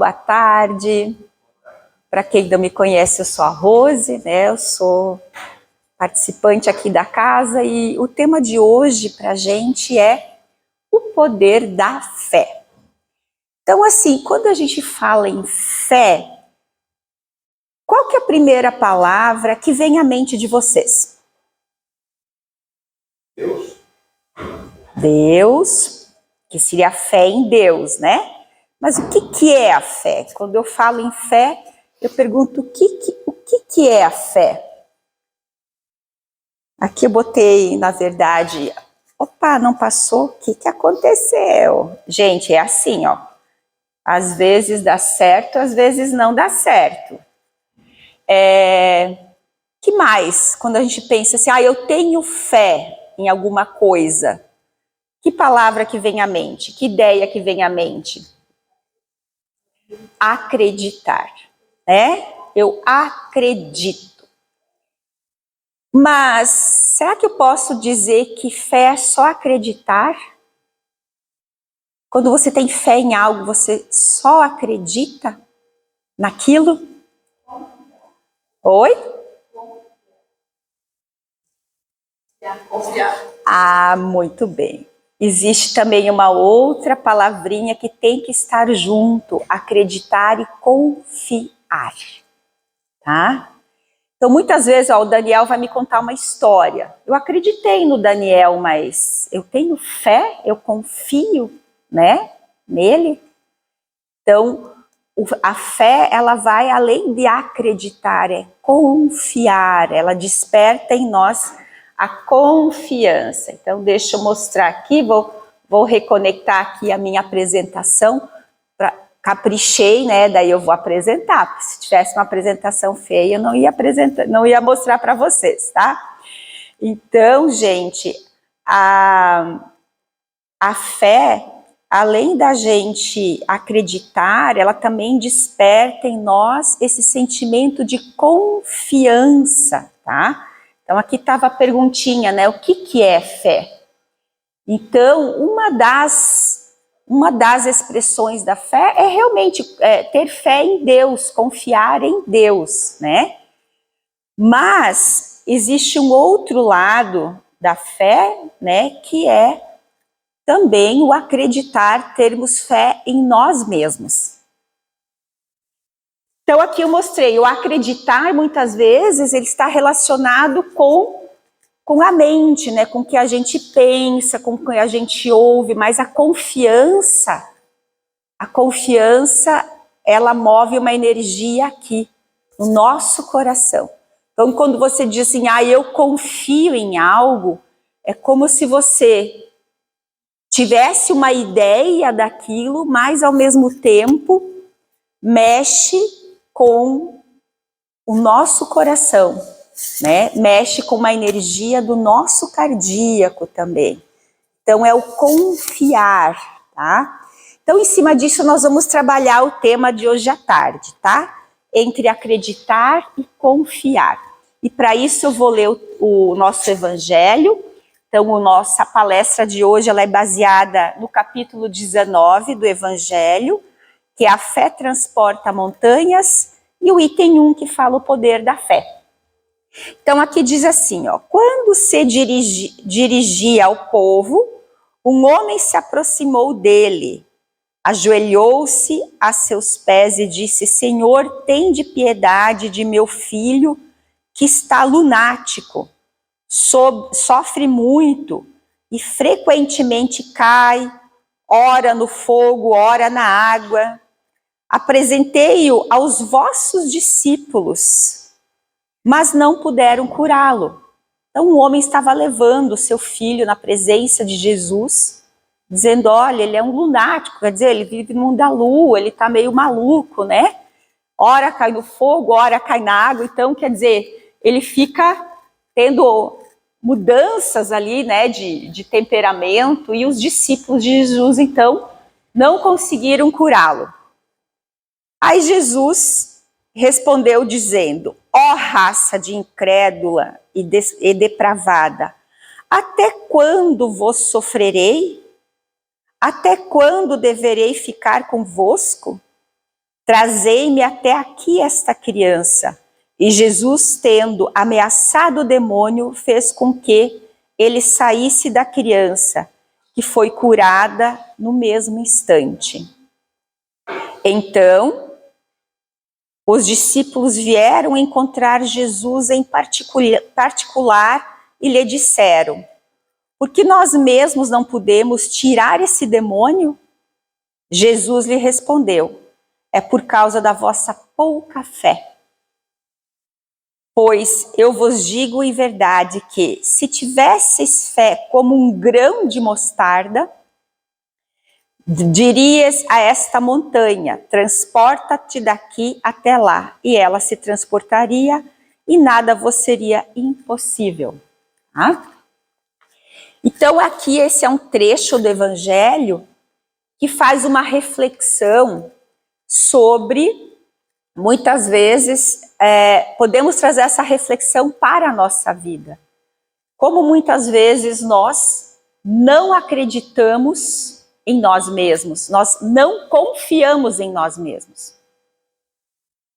boa tarde. Para quem não me conhece, eu sou a Rose, né? Eu sou participante aqui da casa e o tema de hoje para a gente é o poder da fé. Então, assim, quando a gente fala em fé, qual que é a primeira palavra que vem à mente de vocês? Deus. Deus, que seria a fé em Deus, né? Mas o que é a fé? Quando eu falo em fé, eu pergunto o que é a fé? Aqui eu botei, na verdade, opa, não passou, o que aconteceu? Gente, é assim, ó, às vezes dá certo, às vezes não dá certo. Que mais? Quando a gente pensa assim, eu tenho fé em alguma coisa, que palavra que vem à mente? Que ideia que vem à mente? Acreditar, né? Eu acredito. Mas, será que eu posso dizer que fé é só acreditar? Quando você tem fé em algo, você só acredita naquilo? Oi? Confiar. Muito bem. Existe também uma outra palavrinha que tem que estar junto, acreditar e confiar, tá? Então, muitas vezes, o Daniel vai me contar uma história. Eu acreditei no Daniel, mas eu tenho fé, eu confio, né, nele. Então, a fé, ela vai além de acreditar, é confiar. Ela desperta em nós a confiança. Então, deixa eu mostrar aqui, vou reconectar aqui a minha apresentação. Caprichei, né? Daí eu vou apresentar, porque se tivesse uma apresentação feia, eu não ia apresentar, não ia mostrar para vocês, tá? Então, gente, a fé, além da gente acreditar, ela também desperta em nós esse sentimento de confiança, tá? Então, aqui estava a perguntinha, né? O que é fé? Então, uma das expressões da fé é realmente ter fé em Deus, confiar em Deus, né? Mas existe um outro lado da fé, né, que é também o acreditar, termos fé em nós mesmos. Então aqui eu mostrei, o acreditar muitas vezes ele está relacionado com a mente, né, com o que a gente pensa, com o que a gente ouve, mas a confiança, ela move uma energia aqui, no nosso coração. Então, quando você diz assim, eu confio em algo, é como se você tivesse uma ideia daquilo, mas ao mesmo tempo mexe com o nosso coração, né? Mexe com uma energia do nosso cardíaco também. Então, é o confiar, tá? Então, em cima disso, nós vamos trabalhar o tema de hoje à tarde, tá? Entre acreditar e confiar. E para isso eu vou ler o nosso evangelho. Então, a nossa palestra de hoje ela é baseada no capítulo 19 do evangelho, que é a fé transporta montanhas, e o item 1 que fala o poder da fé. Então, aqui diz assim, ó, quando se dirigia ao povo, um homem se aproximou dele, ajoelhou-se a seus pés e disse, Senhor, tende piedade de meu filho que está lunático, sofre muito e frequentemente cai, ora no fogo, ora na água. Apresentei-o aos vossos discípulos, mas não puderam curá-lo. Então o homem estava levando seu filho na presença de Jesus, dizendo, olha, ele é um lunático, quer dizer, ele vive no mundo da lua, ele está meio maluco, né? Ora cai no fogo, ora cai na água, então quer dizer, ele fica tendo mudanças ali, né, de temperamento, e os discípulos de Jesus, então, não conseguiram curá-lo. Aí Jesus respondeu dizendo, ó raça de incrédula e depravada, até quando vos sofrerei? Até quando deverei ficar convosco? Trazei-me até aqui esta criança. E Jesus, tendo ameaçado o demônio, fez com que ele saísse da criança, que foi curada no mesmo instante. Então, os discípulos vieram encontrar Jesus em particular e lhe disseram: por que nós mesmos não podemos tirar esse demônio? Jesus lhe respondeu: é por causa da vossa pouca fé. Pois eu vos digo em verdade que, se tivesseis fé como um grão de mostarda, dirias a esta montanha: transporta-te daqui até lá, e ela se transportaria, e nada vos seria impossível. Tá? Então aqui esse é um trecho do Evangelho que faz uma reflexão sobre, muitas vezes, podemos trazer essa reflexão para a nossa vida. Como muitas vezes nós não acreditamos em nós mesmos, nós não confiamos em nós mesmos.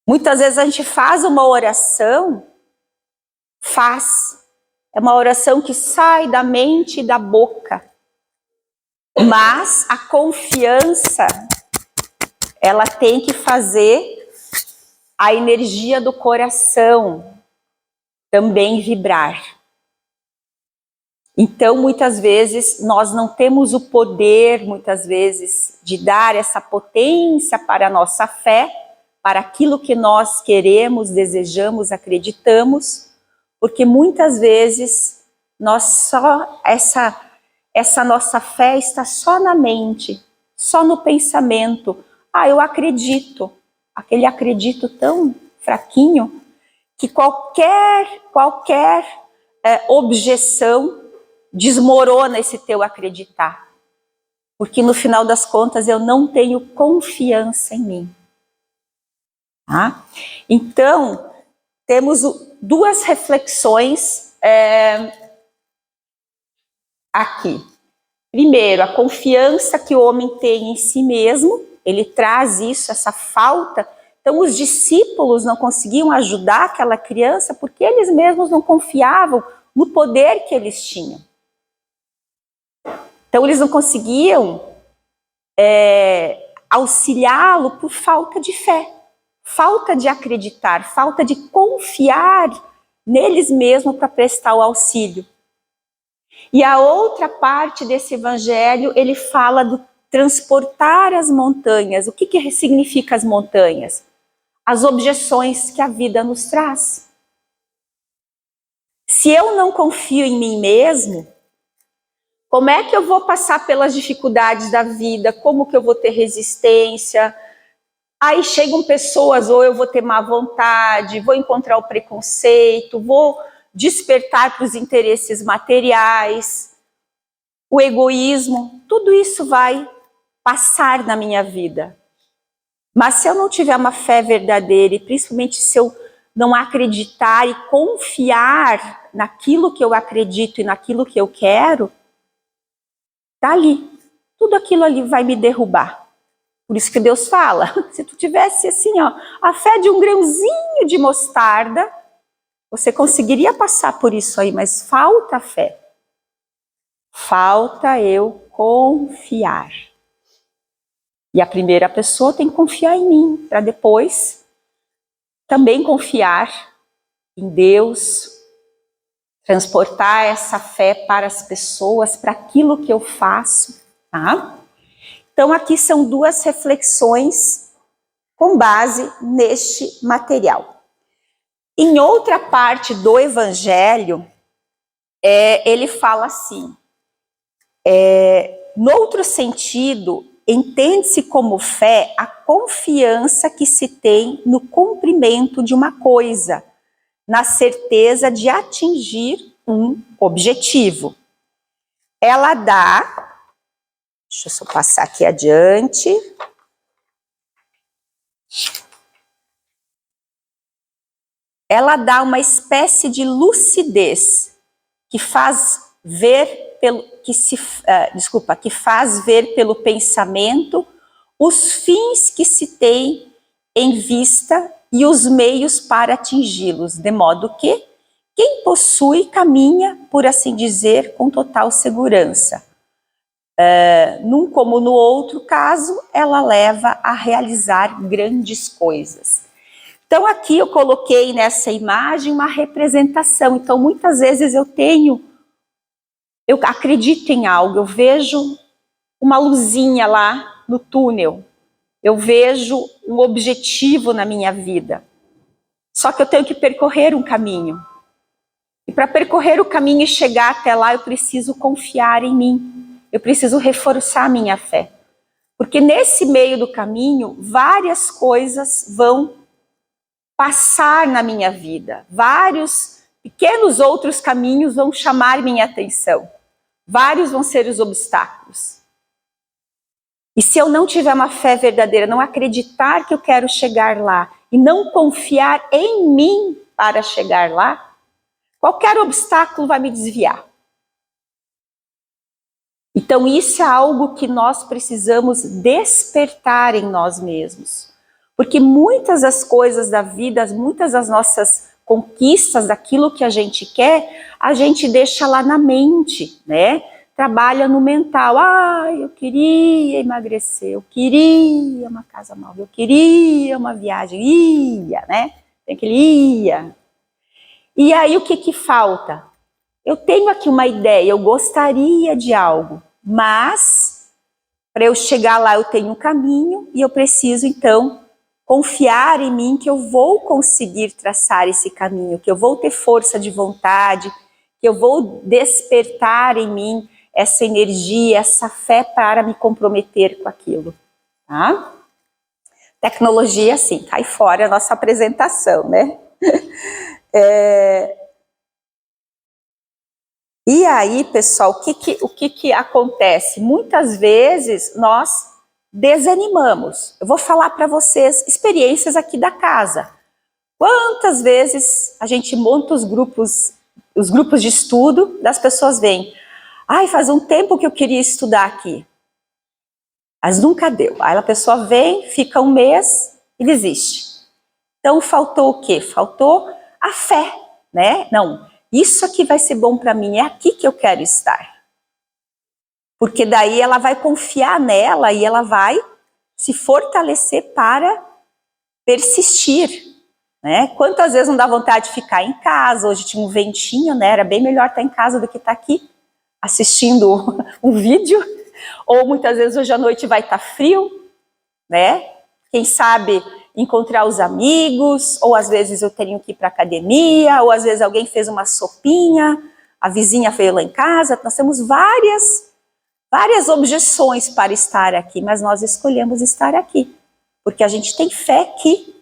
Muitas vezes a gente faz uma oração, é uma oração que sai da mente e da boca, mas a confiança, ela tem que fazer a energia do coração também vibrar. Então, muitas vezes, nós não temos o poder, muitas vezes, de dar essa potência para a nossa fé, para aquilo que nós queremos, desejamos, acreditamos, porque muitas vezes essa nossa fé está só na mente, só no pensamento. Eu acredito. Aquele acredito tão fraquinho que qualquer objeção desmorona esse teu acreditar. Porque no final das contas eu não tenho confiança em mim. Tá? Então, temos duas reflexões aqui. Primeiro, a confiança que o homem tem em si mesmo, ele traz isso, essa falta. Então, os discípulos não conseguiam ajudar aquela criança porque eles mesmos não confiavam no poder que eles tinham. Então, eles não conseguiam auxiliá-lo por falta de fé, falta de acreditar, falta de confiar neles mesmos para prestar o auxílio. E a outra parte desse evangelho, ele fala do transportar as montanhas. O que significa as montanhas? As objeções que a vida nos traz. Se eu não confio em mim mesmo, como é que eu vou passar pelas dificuldades da vida? Como que eu vou ter resistência? Aí chegam pessoas, ou eu vou ter má vontade, vou encontrar o preconceito, vou despertar para os interesses materiais, o egoísmo, tudo isso vai passar na minha vida. Mas se eu não tiver uma fé verdadeira, e principalmente se eu não acreditar e confiar naquilo que eu acredito e naquilo que eu quero, tá ali. Tudo aquilo ali vai me derrubar. Por isso que Deus fala, se tu tivesse assim, a fé de um grãozinho de mostarda, você conseguiria passar por isso aí, mas falta fé. Falta eu confiar. E a primeira pessoa tem que confiar em mim, para depois também confiar em Deus, transportar essa fé para as pessoas, para aquilo que eu faço, tá? Então aqui são duas reflexões com base neste material. Em outra parte do Evangelho, ele fala assim, noutro sentido, entende-se como fé a confiança que se tem no cumprimento de uma coisa, na certeza de atingir um objetivo. Ela dá, deixa eu só passar aqui adiante. Ela dá uma espécie de lucidez que faz ver que faz ver pelo pensamento os fins que se tem em vista e os meios para atingi-los, de modo que quem possui caminha, por assim dizer, com total segurança. Num como no outro caso, ela leva a realizar grandes coisas. Então aqui eu coloquei nessa imagem uma representação. Então muitas vezes eu acredito em algo, eu vejo uma luzinha lá no túnel, eu vejo um objetivo na minha vida. Só que eu tenho que percorrer um caminho. E para percorrer o caminho e chegar até lá, eu preciso confiar em mim. Eu preciso reforçar a minha fé. Porque nesse meio do caminho, várias coisas vão passar na minha vida. Vários pequenos outros caminhos vão chamar minha atenção. Vários vão ser os obstáculos. E se eu não tiver uma fé verdadeira, não acreditar que eu quero chegar lá e não confiar em mim para chegar lá, qualquer obstáculo vai me desviar. Então isso é algo que nós precisamos despertar em nós mesmos. Porque muitas das coisas da vida, muitas das nossas conquistas, daquilo que a gente quer, a gente deixa lá na mente, né? Trabalha no mental. Eu queria emagrecer, eu queria uma casa nova, eu queria uma viagem, né? Tem que ia. E aí o que falta? Eu tenho aqui uma ideia, eu gostaria de algo, mas para eu chegar lá eu tenho um caminho e eu preciso então confiar em mim que eu vou conseguir traçar esse caminho, que eu vou ter força de vontade, que eu vou despertar em mim essa energia, essa fé para me comprometer com aquilo, tá? Tecnologia, assim, cai fora a nossa apresentação, né? E aí, pessoal, o que acontece? Muitas vezes nós desanimamos. Eu vou falar para vocês experiências aqui da casa. Quantas vezes a gente monta os grupos de estudo, das pessoas vêm, faz um tempo que eu queria estudar aqui, mas nunca deu. Aí a pessoa vem, fica um mês e desiste. Então faltou o quê? Faltou a fé, né? Não, isso aqui vai ser bom para mim, é aqui que eu quero estar. Porque daí ela vai confiar nela e ela vai se fortalecer para persistir, né? Quantas vezes não dá vontade de ficar em casa? Hoje tinha um ventinho, né? Era bem melhor estar em casa do que estar aqui assistindo um vídeo. Ou muitas vezes hoje à noite vai estar frio, né? Quem sabe encontrar os amigos, ou às vezes eu tenho que ir para a academia, ou às vezes alguém fez uma sopinha, a vizinha veio lá em casa. Nós temos várias objeções para estar aqui, mas nós escolhemos estar aqui, porque a gente tem fé que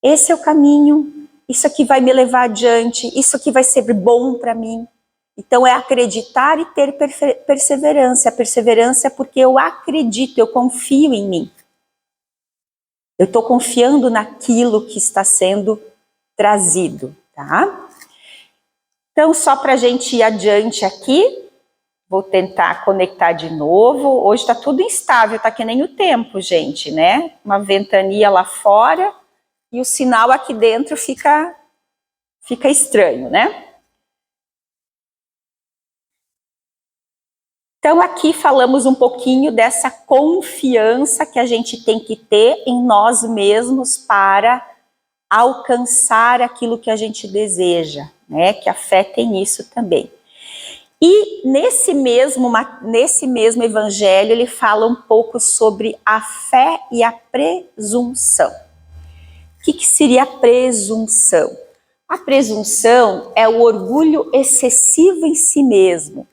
esse é o caminho, isso aqui vai me levar adiante, isso aqui vai ser bom para mim. Então é acreditar e ter perseverança. A perseverança é porque eu acredito, eu confio em mim. Eu estou confiando naquilo que está sendo trazido, tá? Então, só para a gente ir adiante aqui, vou tentar conectar de novo. Hoje está tudo instável, tá que nem o tempo, gente, né? Uma ventania lá fora e o sinal aqui dentro fica estranho, né? Então aqui falamos um pouquinho dessa confiança que a gente tem que ter em nós mesmos para alcançar aquilo que a gente deseja, né? Que a fé tem isso também. E nesse mesmo evangelho ele fala um pouco sobre a fé e a presunção. O que seria a presunção? A presunção é o orgulho excessivo em si mesmo.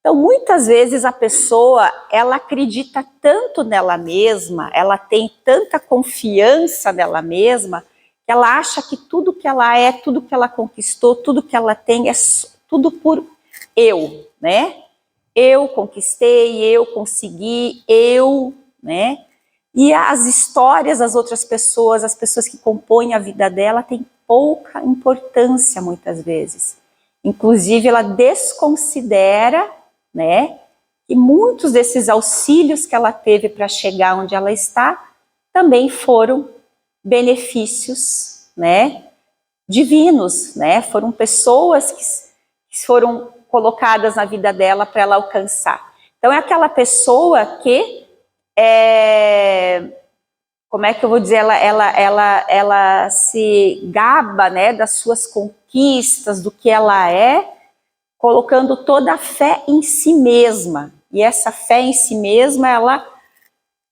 Então, muitas vezes a pessoa, ela acredita tanto nela mesma, ela tem tanta confiança nela mesma, que ela acha que tudo que ela é, tudo que ela conquistou, tudo que ela tem, é tudo por eu, né? Eu conquistei, eu consegui, né? E as histórias das outras pessoas, as pessoas que compõem a vida dela, têm pouca importância muitas vezes. Inclusive, ela desconsidera, né, e muitos desses auxílios que ela teve para chegar onde ela está também foram benefícios, né, divinos, né? Foram pessoas que foram colocadas na vida dela para ela alcançar. Então é aquela pessoa que como é que eu vou dizer, ela se gaba, né, das suas conquistas, do que ela é, colocando toda a fé em si mesma. E essa fé em si mesma, ela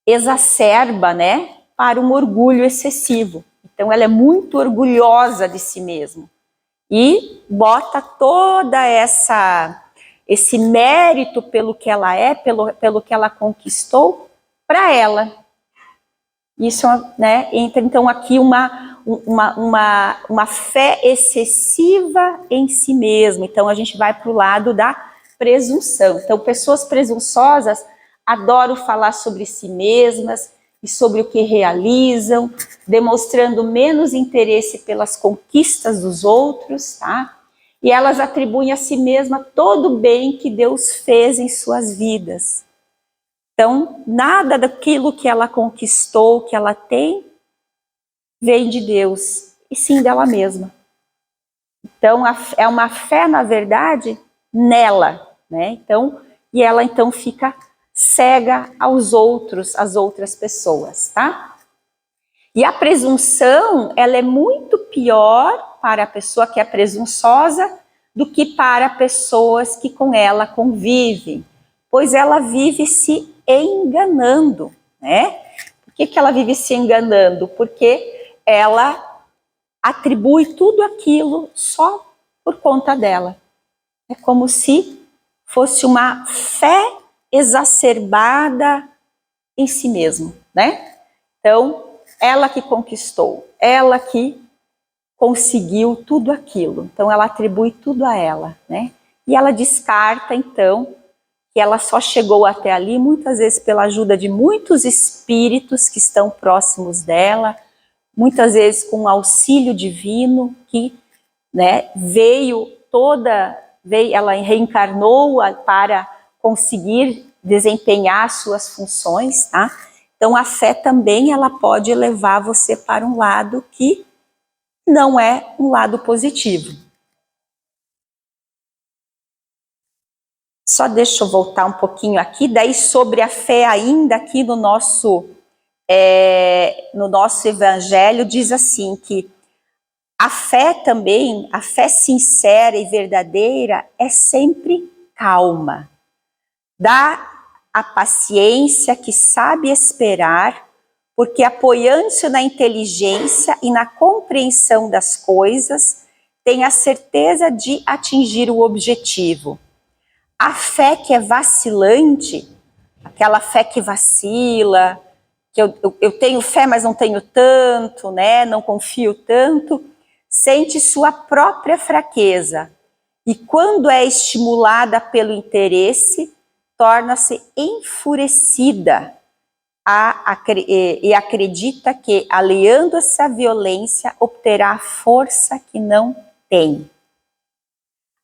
exacerba, né, para um orgulho excessivo. Então ela é muito orgulhosa de si mesma e bota toda esse mérito pelo que ela é, pelo que ela conquistou, para ela. Isso, né, entra então aqui uma fé excessiva em si mesma. Então a gente vai para o lado da presunção. Então pessoas presunçosas adoram falar sobre si mesmas e sobre o que realizam, demonstrando menos interesse pelas conquistas dos outros, tá? E elas atribuem a si mesma todo o bem que Deus fez em suas vidas. Então, nada daquilo que ela conquistou, que ela tem, vem de Deus, e sim dela mesma. Então, é uma fé, na verdade, nela, né? Então, e ela então fica cega aos outros, às outras pessoas, tá? E a presunção, ela é muito pior para a pessoa que é presunçosa do que para pessoas que com ela convivem, pois ela vive se enganando, né? Por que ela vive se enganando? Porque ela atribui tudo aquilo só por conta dela. É como se fosse uma fé exacerbada em si mesmo, né? Então, ela que conquistou, ela que conseguiu tudo aquilo. Então, ela atribui tudo a ela, né? E ela descarta, então, que ela só chegou até ali, muitas vezes pela ajuda de muitos espíritos que estão próximos dela, muitas vezes com um auxílio divino que, né, ela reencarnou para conseguir desempenhar suas funções, tá? Então a fé também ela pode levar você para um lado que não é um lado positivo. Só deixa eu voltar um pouquinho aqui, daí sobre a fé ainda aqui no nosso evangelho, diz assim que a fé também, a fé sincera e verdadeira é sempre calma. Dá a paciência que sabe esperar, porque apoiando-se na inteligência e na compreensão das coisas, tem a certeza de atingir o objetivo. A fé que é vacilante, aquela fé que vacila, que eu tenho fé, mas não tenho tanto, né? Não confio tanto, sente sua própria fraqueza. E quando é estimulada pelo interesse, torna-se enfurecida e acredita que, aliando-se à violência, obterá a força que não tem.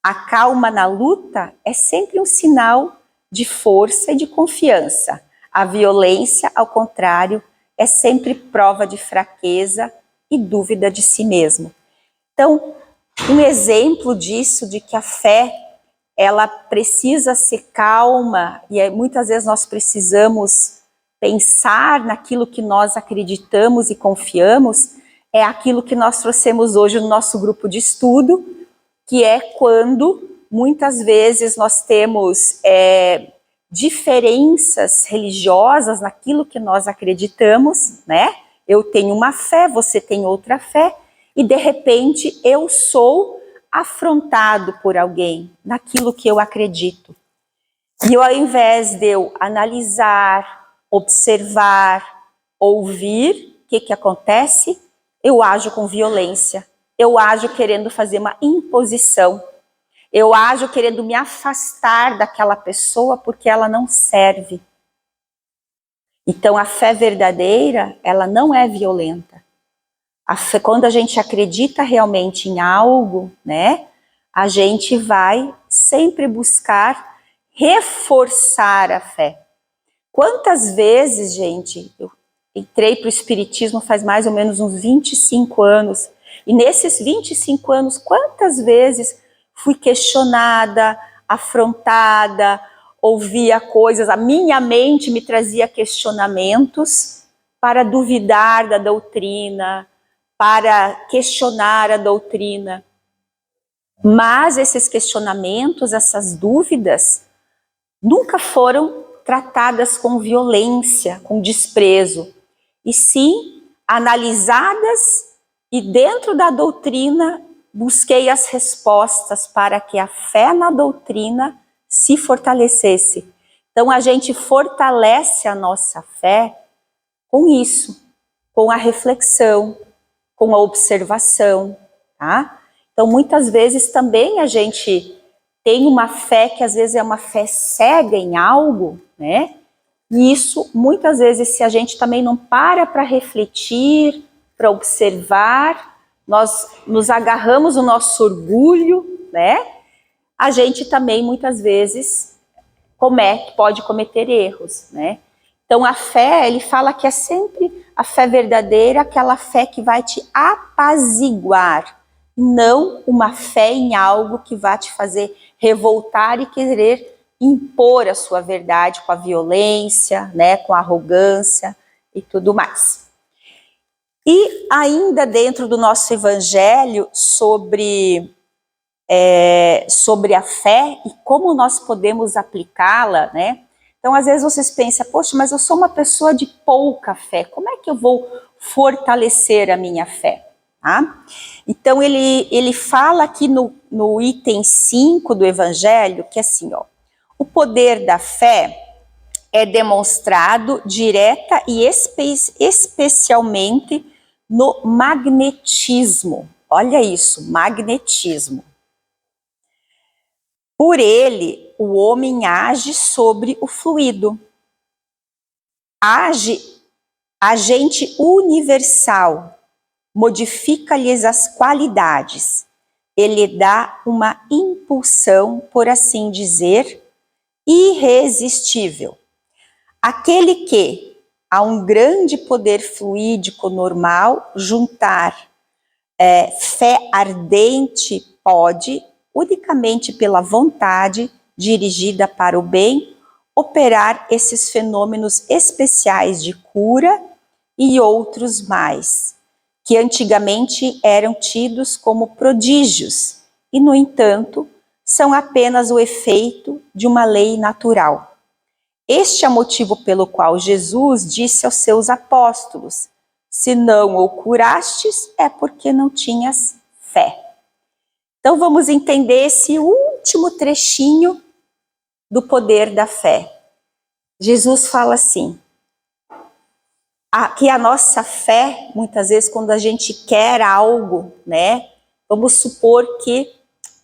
A calma na luta é sempre um sinal de força e de confiança. A violência, ao contrário, é sempre prova de fraqueza e dúvida de si mesmo. Então, um exemplo disso, de que a fé, ela precisa ser calma, e muitas vezes nós precisamos pensar naquilo que nós acreditamos e confiamos, é aquilo que nós trouxemos hoje no nosso grupo de estudo, que é quando muitas vezes nós temos diferenças religiosas naquilo que nós acreditamos, né? Eu tenho uma fé, você tem outra fé, e de repente eu sou afrontado por alguém naquilo que eu acredito. E ao invés de eu analisar, observar, ouvir, o que acontece? Eu ajo com violência. Eu ajo querendo fazer uma imposição. Eu ajo querendo me afastar daquela pessoa porque ela não serve. Então a fé verdadeira, ela não é violenta. A fé, quando a gente acredita realmente em algo, né, a gente vai sempre buscar reforçar a fé. Quantas vezes, gente, entrei para o Espiritismo faz mais ou menos uns 25 anos. E nesses 25 anos, quantas vezes fui questionada, afrontada, ouvia coisas, a minha mente me trazia questionamentos para duvidar da doutrina, para questionar a doutrina. Mas esses questionamentos, essas dúvidas, nunca foram tratadas com violência, com desprezo, e sim analisadas, e dentro da doutrina busquei as respostas para que a fé na doutrina se fortalecesse. Então a gente fortalece a nossa fé com isso, com a reflexão, com a observação, tá? Então muitas vezes também a gente tem uma fé que às vezes é uma fé cega em algo, né? E isso, muitas vezes, se a gente também não para refletir, para observar, nós nos agarramos no nosso orgulho, né? A gente também, muitas vezes, pode cometer erros, né? Então, a fé, ele fala que é sempre a fé verdadeira, aquela fé que vai te apaziguar, não uma fé em algo que vai te fazer revoltar e querer impor a sua verdade com a violência, né, com a arrogância e tudo mais. E ainda dentro do nosso evangelho sobre a fé e como nós podemos aplicá-la, né? Então, às vezes vocês pensam, poxa, mas eu sou uma pessoa de pouca fé, como é que eu vou fortalecer a minha fé? Tá? Então, ele fala aqui no item 5 do evangelho, que é assim, ó, o poder da fé é demonstrado direta e especialmente no magnetismo. Olha isso, magnetismo. Por ele, o homem age sobre o fluido. Age agente universal, modifica-lhes as qualidades. Ele dá uma impulsão, por assim dizer, irresistível. Aquele que, a um grande poder fluídico normal, juntar fé ardente pode, unicamente pela vontade dirigida para o bem, operar esses fenômenos especiais de cura e outros mais, que antigamente eram tidos como prodígios e, no entanto, são apenas o efeito de uma lei natural. Este é o motivo pelo qual Jesus disse aos seus apóstolos: se não o curastes, é porque não tinhas fé. Então vamos entender esse último trechinho do poder da fé. Jesus fala assim, que a nossa fé, muitas vezes quando a gente quer algo, né? Vamos supor que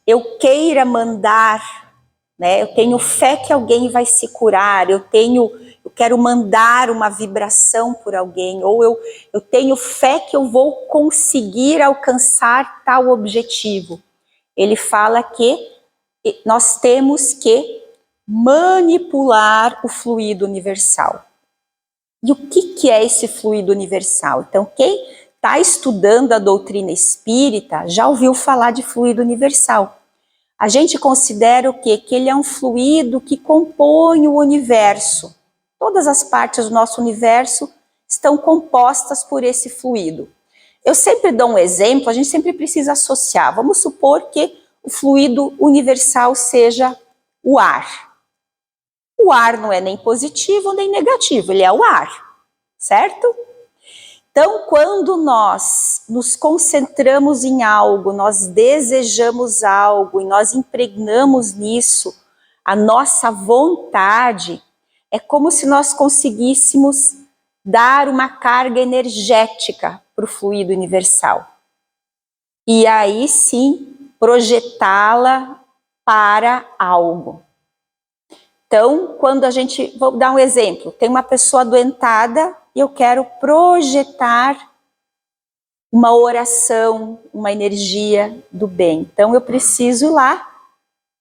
eu queira mandar, né? Eu tenho fé que alguém vai se curar, eu quero mandar uma vibração por alguém, ou eu tenho fé que eu vou conseguir alcançar tal objetivo. Ele fala que nós temos que manipular o fluido universal. E o que é esse fluido universal? Então, quem está estudando a doutrina espírita já ouviu falar de fluido universal. A gente considera o quê? Que ele é um fluido que compõe o universo. Todas as partes do nosso universo estão compostas por esse fluido. Eu sempre dou um exemplo, a gente sempre precisa associar. Vamos supor que o fluido universal seja o ar. O ar não é nem positivo nem negativo, ele é o ar, certo? Então, quando nós nos concentramos em algo, nós desejamos algo e nós impregnamos nisso a nossa vontade, é como se nós conseguíssemos dar uma carga energética para o fluido universal. E aí sim, projetá-la para algo. Então, quando a gente, vou dar um exemplo, tem uma pessoa adoentada e eu quero projetar uma oração, uma energia do bem. Então, eu preciso ir lá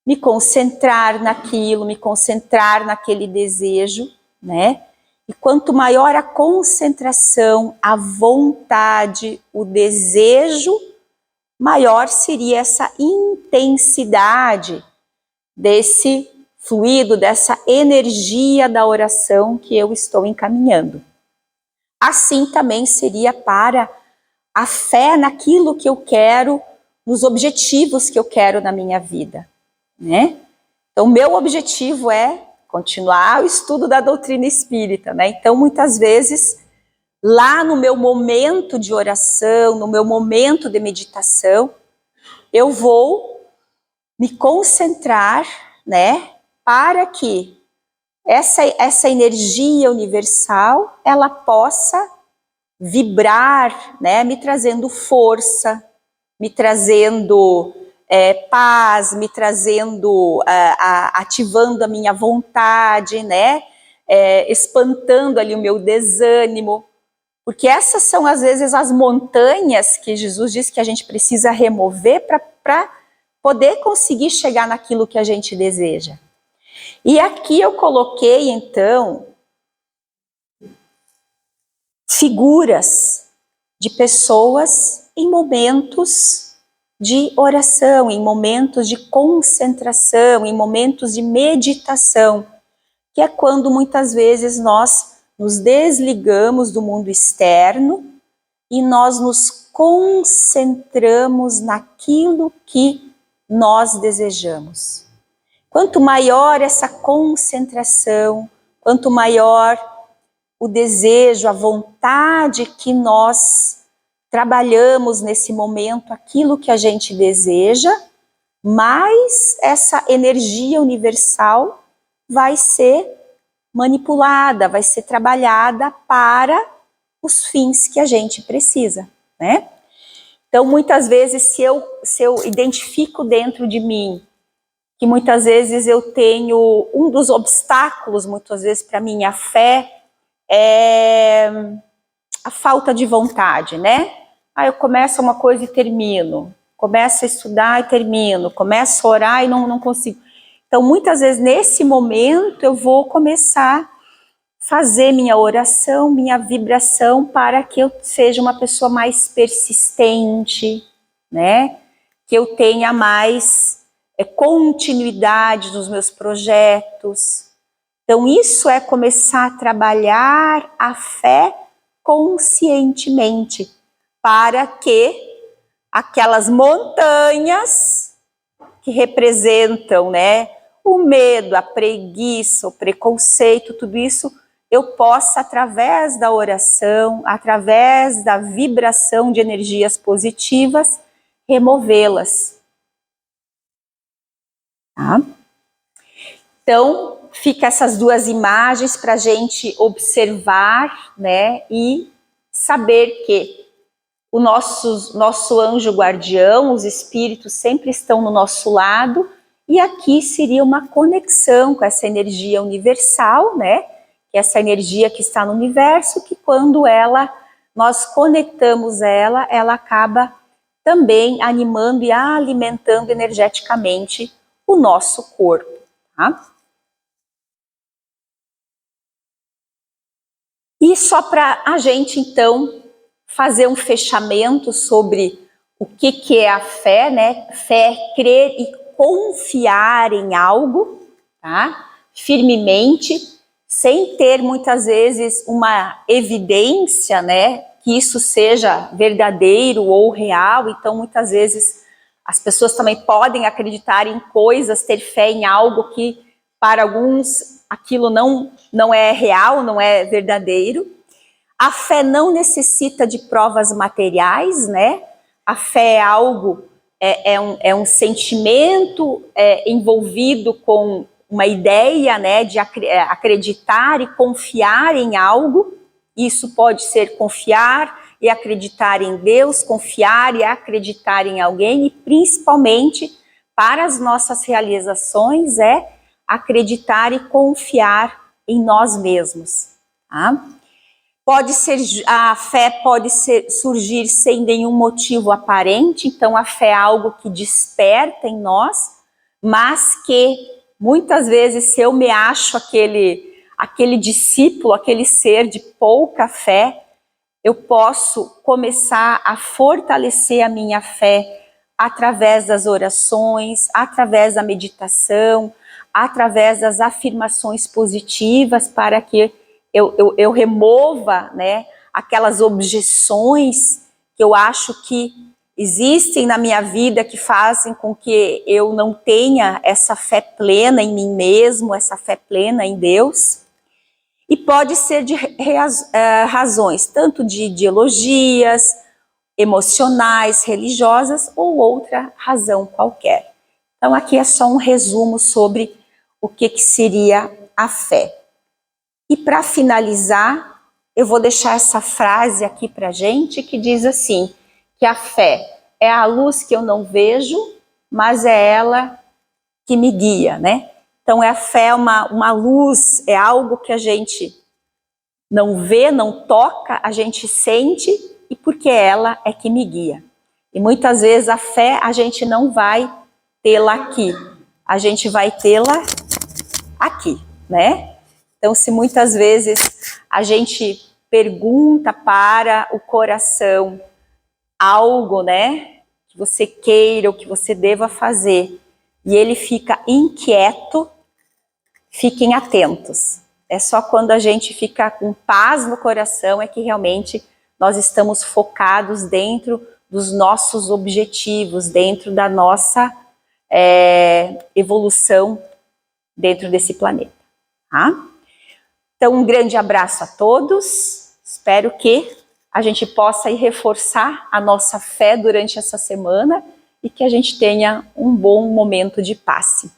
me concentrar naquilo, me concentrar naquele desejo, né? E quanto maior a concentração, a vontade, o desejo, maior seria essa intensidade desse fluido, dessa energia da oração que eu estou encaminhando. Assim também seria para a fé naquilo que eu quero, nos objetivos que eu quero na minha vida, né? Então, meu objetivo é continuar o estudo da doutrina espírita, né? Então, muitas vezes, lá no meu momento de oração, no meu momento de meditação, eu vou me concentrar, né? Para que essa energia universal, ela possa vibrar, né? Me trazendo força, me trazendo paz, me trazendo, ativando a minha vontade, né? Espantando ali o meu desânimo, porque essas são às vezes as montanhas que Jesus diz que a gente precisa remover para poder conseguir chegar naquilo que a gente deseja. E aqui eu coloquei então figuras de pessoas em momentos de oração, em momentos de concentração, em momentos de meditação, que é quando muitas vezes nós nos desligamos do mundo externo e nós nos concentramos naquilo que nós desejamos. Quanto maior essa concentração, quanto maior o desejo, a vontade que nós trabalhamos nesse momento, aquilo que a gente deseja, mais essa energia universal vai ser manipulada, vai ser trabalhada para os fins que a gente precisa, né? Então, muitas vezes, se eu identifico dentro de mim que muitas vezes eu tenho um dos obstáculos, muitas vezes, para minha fé, é a falta de vontade, né? Eu começo uma coisa e termino, começo a estudar e termino, começo a orar e não consigo. Então, muitas vezes, nesse momento, eu vou começar a fazer minha oração, minha vibração, para que eu seja uma pessoa mais persistente, né? Que eu tenha mais continuidade nos meus projetos. Então, isso é começar a trabalhar a fé conscientemente, para que aquelas montanhas que representam, né, o medo, a preguiça, o preconceito, tudo isso, eu possa, através da oração, através da vibração de energias positivas, removê-las. Tá? Então, fica essas duas imagens para a gente observar, né, e saber que o nosso anjo guardião, os espíritos sempre estão no nosso lado, e aqui seria uma conexão com essa energia universal, né, que é essa energia que está no universo, que quando nós conectamos ela acaba também animando e alimentando energeticamente o nosso corpo, tá? E só para a gente, então, fazer um fechamento sobre o que é a fé, né? Fé é crer e confiar em algo, tá? Firmemente, sem ter muitas vezes uma evidência, né? Que isso seja verdadeiro ou real. Então, muitas vezes, as pessoas também podem acreditar em coisas, ter fé em algo que, para alguns, aquilo não é real, não é verdadeiro. A fé não necessita de provas materiais, né? A fé é algo, é um sentimento envolvido com uma ideia, né, de acreditar e confiar em algo. Isso pode ser confiar e acreditar em Deus, confiar e acreditar em alguém, e principalmente para as nossas realizações acreditar e confiar em nós mesmos, tá? A fé pode surgir sem nenhum motivo aparente, então a fé é algo que desperta em nós, mas que muitas vezes, se eu me acho aquele discípulo, aquele ser de pouca fé, eu posso começar a fortalecer a minha fé através das orações, através da meditação, através das afirmações positivas, para que eu remova, né, aquelas objeções que eu acho que existem na minha vida, que fazem com que eu não tenha essa fé plena em mim mesmo, essa fé plena em Deus. E pode ser de razões, tanto de ideologias, emocionais, religiosas ou outra razão qualquer. Então aqui é só um resumo sobre o que seria a fé. E para finalizar, eu vou deixar essa frase aqui para a gente, que diz assim, que a fé é a luz que eu não vejo, mas é ela que me guia, né? Então a fé é uma luz, é algo que a gente não vê, não toca, a gente sente, e porque ela é que me guia. E muitas vezes a fé a gente não vai tê-la aqui, a gente vai tê-la aqui, né? Então, se muitas vezes a gente pergunta para o coração algo, né, que você queira ou que você deva fazer, e ele fica inquieto, fiquem atentos. É só quando a gente fica com paz no coração é que realmente nós estamos focados dentro dos nossos objetivos, dentro da nossa evolução dentro desse planeta. Tá? Então, um grande abraço a todos. Espero que a gente possa ir reforçar a nossa fé durante essa semana e que a gente tenha um bom momento de passe.